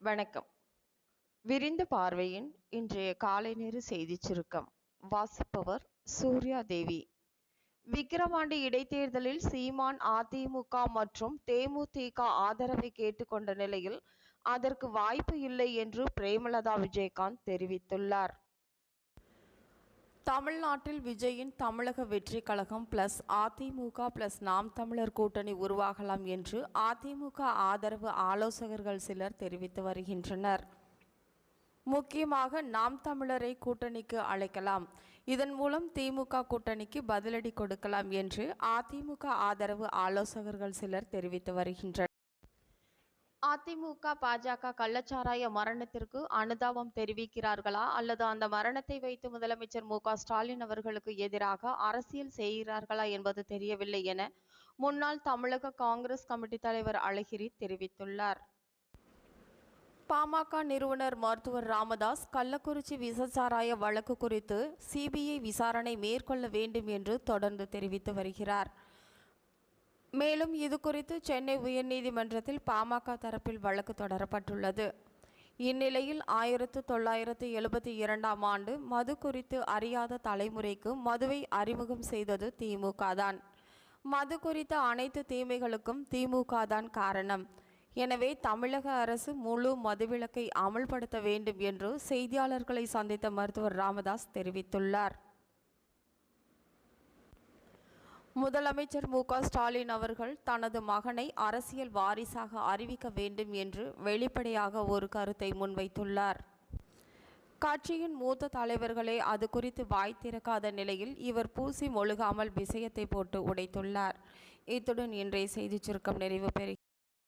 வணக்கம். விரிந்த பார்வையின் இன்றைய காலை நேர செய்திச் சுருக்கம். வாசிப்பவர் சூர்யா தேவி. விக்கிரவாண்டி இடைத்தேர்தலில் சீமான் அதிமுக மற்றும் தேமுதிக ஆதரவை கேட்டுக்கொண்ட நிலையில் அதற்கு வாய்ப்பு இல்லை என்று பிரேமலதா விஜயகாந்த் தெரிவித்துள்ளார். தமிழ்நாட்டில் விஜயின் தமிழக வெற்றி கழகம் பிளஸ் அதிமுக பிளஸ் நாம் தமிழர் கூட்டணி உருவாகலாம் என்று அதிமுக ஆதரவு ஆலோசகர்கள் சிலர் தெரிவித்து வருகின்றனர். முக்கியமாக நாம் தமிழரை கூட்டணிக்கு அழைக்கலாம், இதன் மூலம் திமுக கூட்டணிக்கு பதிலடி கொடுக்கலாம் என்று அதிமுக ஆதரவு ஆலோசகர்கள் சிலர் தெரிவித்து வருகின்றனர். அதிமுக பாஜக கள்ளச்சாராய மரணத்திற்கு அனுதாபம் தெரிவிக்கிறார்களா அல்லது அந்த மரணத்தை வைத்து முதலமைச்சர் மு.க.ஸ்டாலின் அவர்களுக்கு எதிராக அரசியல் செய்கிறார்களா என்பது தெரியவில்லை என முன்னாள் தமிழக காங்கிரஸ் கமிட்டி தலைவர் அழகிரி தெரிவித்துள்ளார். பாமக நிறுவனர் மருத்துவர் ராமதாஸ் கள்ளக்குறிச்சி விசச்சாராய வழக்கு குறித்து சிபிஐ விசாரணை மேற்கொள்ள வேண்டும் என்று தொடர்ந்து தெரிவித்து வருகிறார். மேலும் இது குறித்து சென்னை உயர்நீதிமன்றத்தில் பாமக தரப்பில் வழக்கு தொடரப்பட்டுள்ளது. இந்நிலையில் 1972ஆம் ஆண்டு மது குறித்து அறியாத தலைமுறைக்கு மதுவை அறிமுகம் செய்தது திமுக தான். மது குறித்த அனைத்து தீமைகளுக்கும் திமுக தான் காரணம். எனவே தமிழக அரசு முழு மதுவிலக்கை அமல்படுத்த வேண்டும் என்று செய்தியாளர்களை சந்தித்த மருத்துவர் ராமதாஸ் தெரிவித்துள்ளார். முதலமைச்சர் மு.க.ஸ்டாலின் அவர்கள் தனது மகனை அரசியல் வாரிசாக அறிவிக்க வேண்டும் என்று வெளிப்படையாக ஒரு கருத்தை முன்வைத்துள்ளார். கட்சியின் மூத்த தலைவர்களே அது குறித்து வாய் திறக்காத நிலையில் இவர் பூசி மொழுகாமல் விஷயத்தை போட்டு உடைத்துள்ளார். இத்துடன் இன்றைய செய்திச் சுருக்கம் நிறைவு பெறுகிறது.